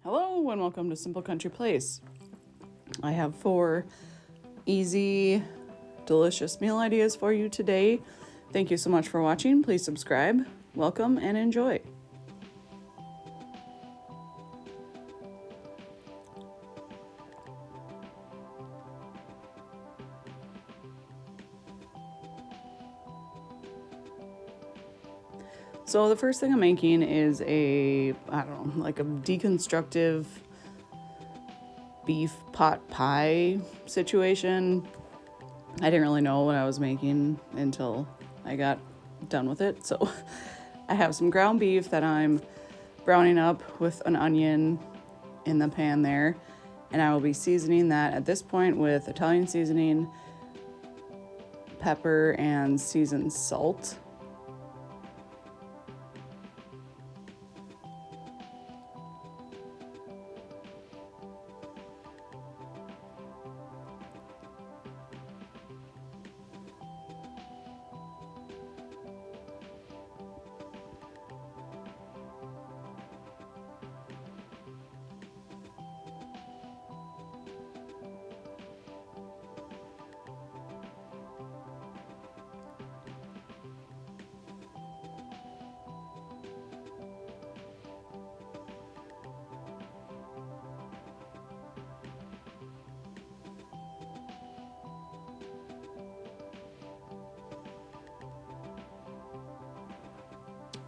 Hello and welcome to Simple Country Place. I have 4 easy, delicious meal ideas for you today. Thank you so much for watching. Please subscribe, welcome, and enjoy. So the first thing I'm making is a deconstructive beef pot pie situation. I didn't really know what I was making until I got done with it. So I have some ground beef that I'm browning up with an onion in the pan there. And I will be seasoning that at this point with Italian seasoning, pepper, and seasoned salt.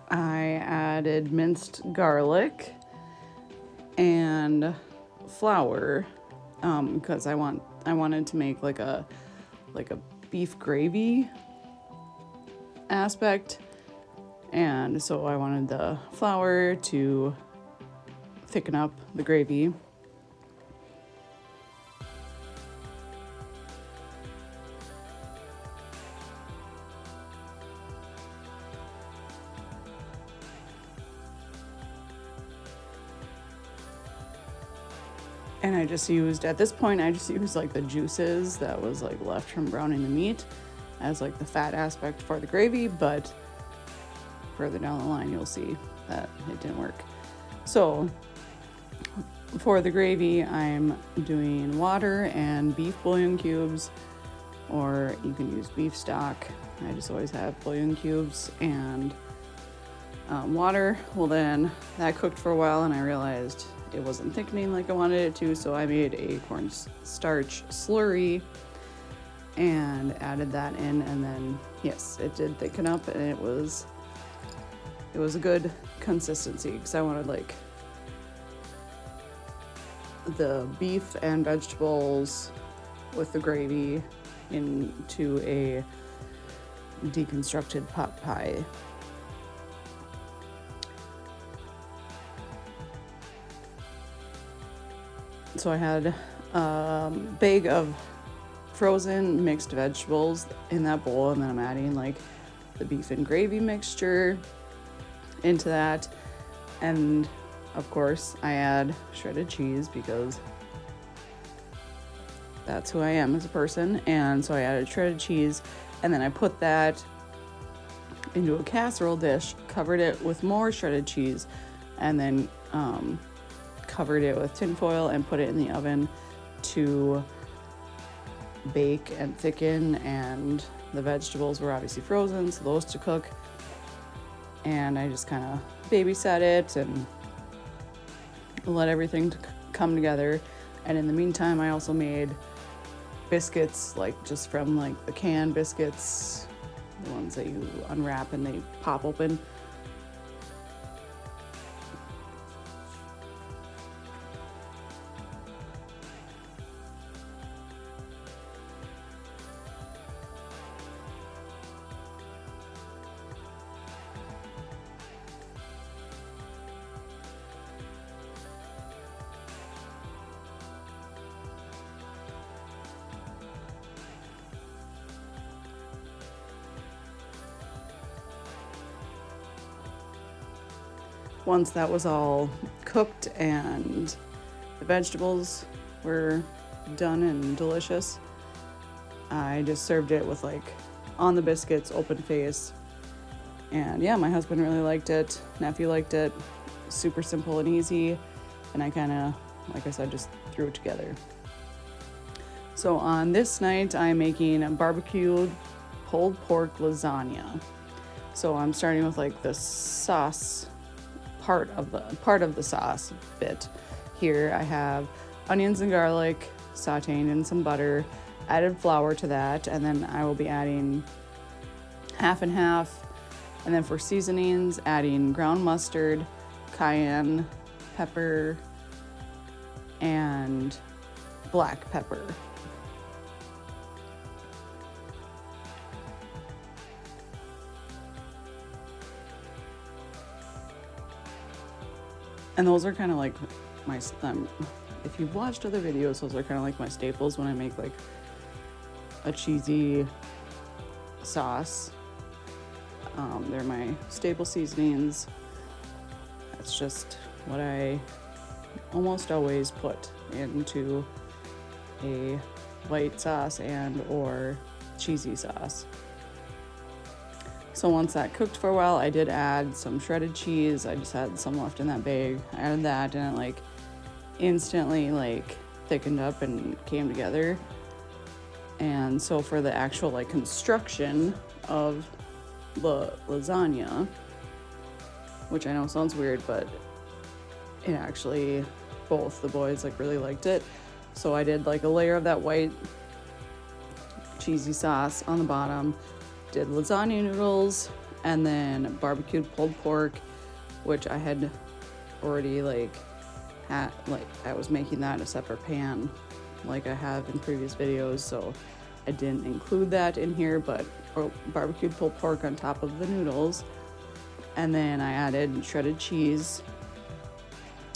I added minced garlic and flour because I wanted to make like a beef gravy aspect, and so I wanted the flour to thicken up the gravy. And I just used like the juices that was like left from browning the meat as like the fat aspect for the gravy, but further down the line you'll see that it didn't work. So for the gravy, I'm doing water and beef bouillon cubes, or you can use beef stock. I just always have bouillon cubes and water. Well, then that cooked for a while and I realized it wasn't thickening like I wanted it to, so I made a cornstarch slurry and added that in, and then yes, it did thicken up, and it was a good consistency because I wanted like the beef and vegetables with the gravy into a deconstructed pot pie. So I had a bag of frozen mixed vegetables in that bowl, and then I'm adding like the beef and gravy mixture into that, and of course I add shredded cheese because that's who I am as a person. And so I added shredded cheese, and then I put that into a casserole dish, covered it with more shredded cheese, and then covered it with tin foil and put it in the oven to bake and thicken. And the vegetables were obviously frozen, so those to cook, and I just kind of babysat it and let everything come together. And in the meantime, I also made biscuits, like just from like the canned biscuits, the ones that you unwrap and they pop open. Once that was all cooked and the vegetables were done and delicious, I just served it with like on the biscuits, open face. And yeah, my husband really liked it. Nephew liked it. Super simple and easy. and I kind of, like I said, just threw it together. So on this night, I'm making a barbecued pulled pork lasagna. So I'm starting with like the sauce part of the sauce bit. Here I have onions and garlic sauteing in some butter, added flour to that, and then I will be adding half and half. And then for seasonings, adding ground mustard, cayenne pepper, and black pepper. And those are kind of like my, if you've watched other videos, those are kind of like my staples when I make like a cheesy sauce. They're my staple seasonings. That's just what I almost always put into a white sauce and or cheesy sauce. So once that cooked for a while, I did add some shredded cheese. I just had some left in that bag. I added that and it like instantly like thickened up and came together. And so for the actual like construction of the lasagna, which I know sounds weird, but it actually, both the boys like really liked it. So I did like a layer of that white cheesy sauce on the bottom, did lasagna noodles, and then barbecued pulled pork, which I had already I was making that in a separate pan like I have in previous videos, so I didn't include that in here, but barbecued pulled pork on top of the noodles. And then I added shredded cheese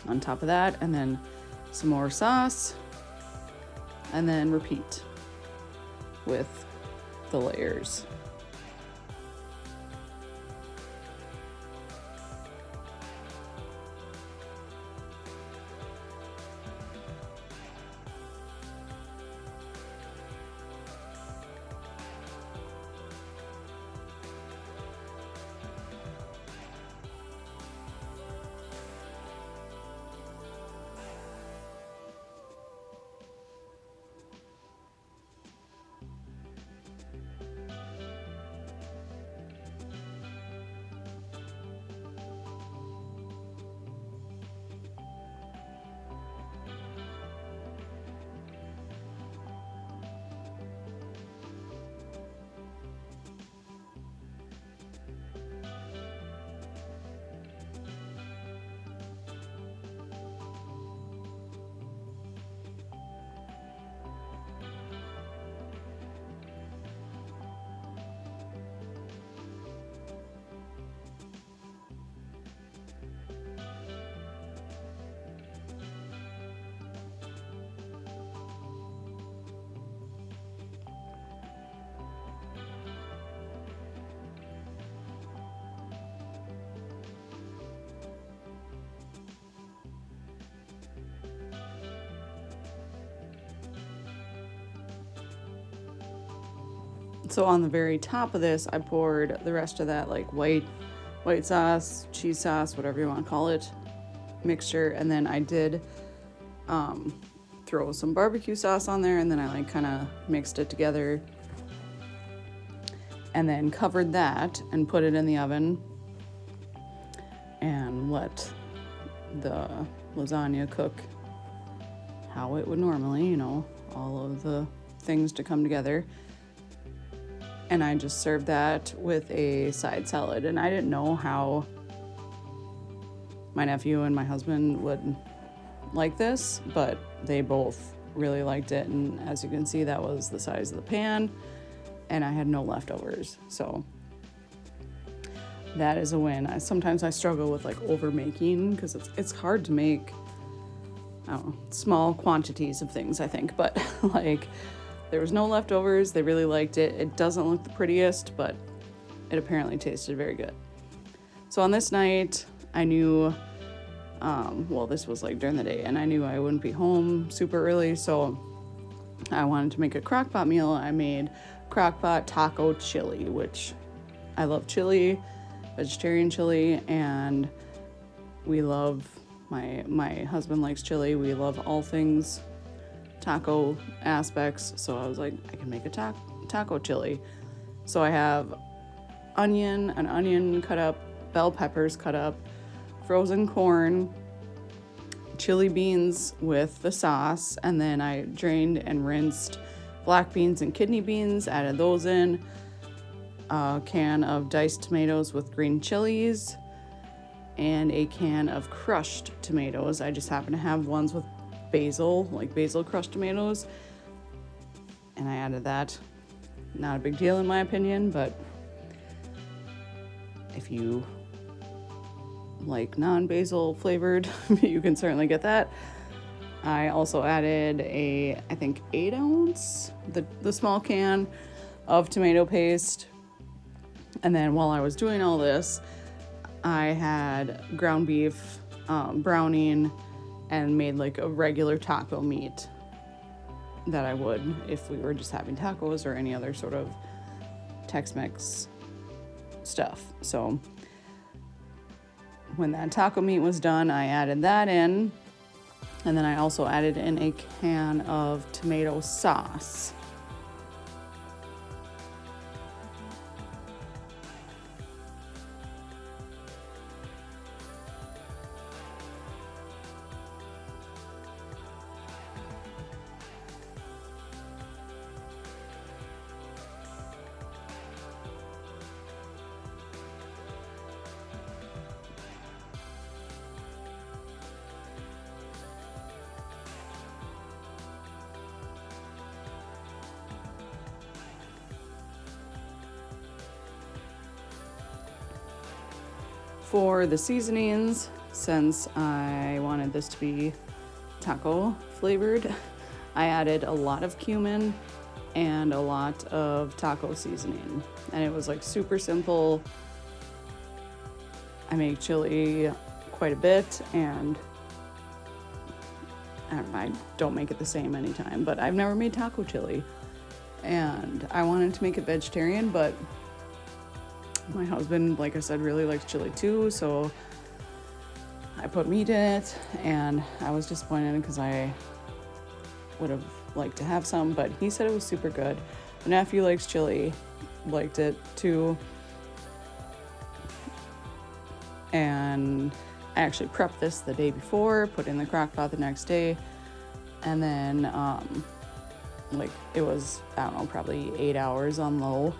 on top of that, and then some more sauce, and then repeat with the layers. So on the very top of this, I poured the rest of that like white sauce, cheese sauce, whatever you want to call it, mixture. And then I did throw some barbecue sauce on there, and then I like kind of mixed it together and then covered that and put it in the oven and let the lasagna cook how it would normally, you know, all of the things to come together. And I just served that with a side salad. And I didn't know how my nephew and my husband would like this, but they both really liked it. And as you can see, that was the size of the pan, and I had no leftovers. So that is a win. Sometimes I struggle with like over making because it's hard to make, I don't know, small quantities of things, I think, but like there was no leftovers. They really liked it. It doesn't look the prettiest, but it apparently tasted very good. So on this night, I knew, this was like during the day, and I knew I wouldn't be home super early, so I wanted to make a crock-pot meal. I made crock-pot taco chili, which I love chili, vegetarian chili, and we love My husband likes chili. We love all things taco aspects. So I was like, I can make a taco chili. So I have an onion cut up, bell peppers cut up, frozen corn, chili beans with the sauce, and then I drained and rinsed black beans and kidney beans, added those in, a can of diced tomatoes with green chilies, and a can of crushed tomatoes. I just happen to have ones with basil, like basil crushed tomatoes, and I added that. Not a big deal in my opinion, but if you like non-basil flavored, you can certainly get that. I also added I think 8 ounce, the small can of tomato paste. And then while I was doing all this, I had ground beef browning and made like a regular taco meat that I would if we were just having tacos or any other sort of Tex-Mex stuff. So when that taco meat was done, I added that in, and then I also added in a can of tomato sauce. For the seasonings, since I wanted this to be taco flavored, I added a lot of cumin and a lot of taco seasoning. And it was like super simple. I make chili quite a bit, and I don't make it the same anytime, but I've never made taco chili. And I wanted to make it vegetarian, but my husband, like I said, really likes chili too, so I put meat in it, and I was disappointed because I would have liked to have some, but he said it was super good. My nephew likes chili, liked it too, and I actually prepped this the day before, put it in the crock pot the next day, and then like it was, I don't know, probably 8 hours on low.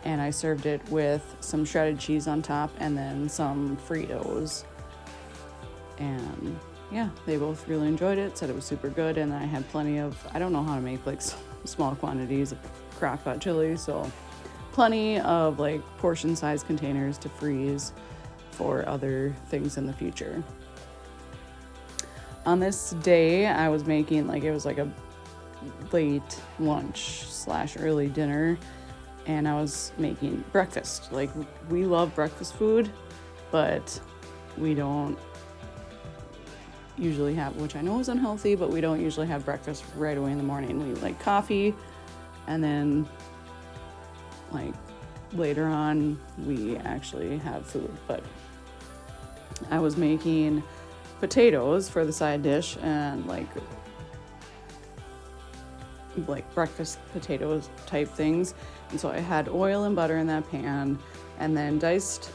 And I served it with some shredded cheese on top and then some Fritos. And yeah, they both really enjoyed it, said it was super good. And I had plenty of, I don't know how to make like small quantities of crock pot chili, so plenty of like portion size containers to freeze for other things in the future. On this day, I was making like, it was like a late lunch / early dinner. And I was making breakfast. Like, we love breakfast food, but we don't usually have, which I know is unhealthy, but we don't usually have breakfast right away in the morning. We like coffee, and then like later on we actually have food. But I was making potatoes for the side dish, and like breakfast potatoes type things. And so I had oil and butter in that pan, and then diced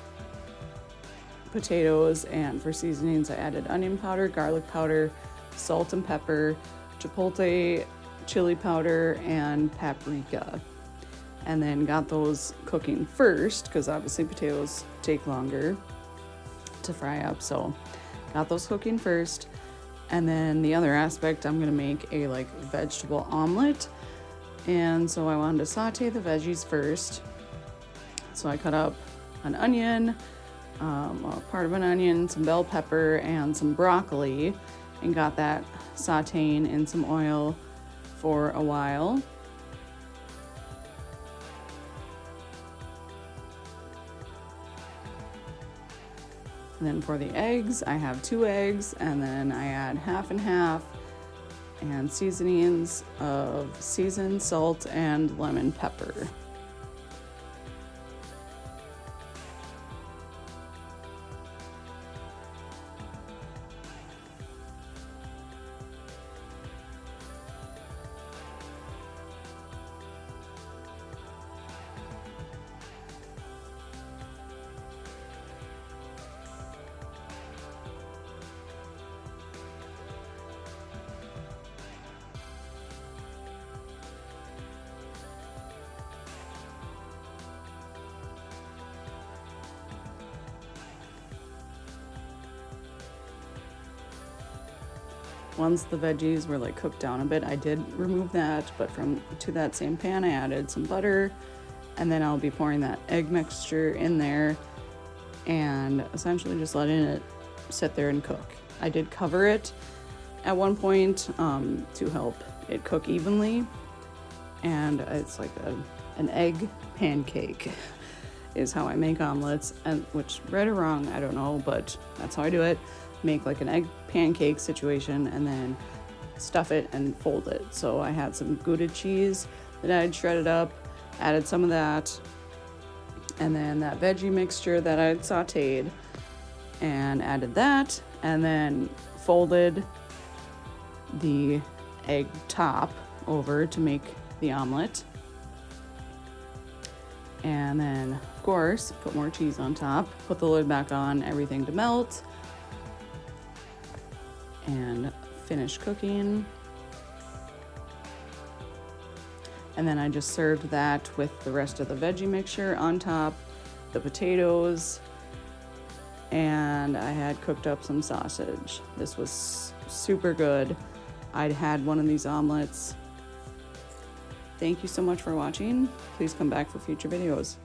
potatoes, and for seasonings I added onion powder, garlic powder, salt and pepper, chipotle chili powder, and paprika. And then got those cooking first, because obviously potatoes take longer to fry up, so got those cooking first. And then the other aspect, I'm gonna make a like vegetable omelet. And so I wanted to saute the veggies first. So I cut up an onion, part of an onion, some bell pepper, and some broccoli, and got that sauteing in some oil for a while. And then for the eggs, I have 2 eggs, and then I add half and half, and seasonings of seasoned salt and lemon pepper. once the veggies were like cooked down a bit, I did remove that, but to that same pan I added some butter, and then I'll be pouring that egg mixture in there and essentially just letting it sit there and cook. I did cover it at one point to help it cook evenly, and it's like an egg pancake is how I make omelets, and which, right or wrong, I don't know, but that's how I do it. Make like an egg pancake situation and then stuff it and fold it. So I had some Gouda cheese that I had shredded up, added some of that, and then that veggie mixture that I had sauteed, and added that, and then folded the egg top over to make the omelet. And then, of course, put more cheese on top, put the lid back on, everything to melt, and finish cooking. And then I just served that with the rest of the veggie mixture on top, the potatoes, and I had cooked up some sausage. This was super good. I'd had one of these omelets. Thank you so much for watching. Please come back for future videos.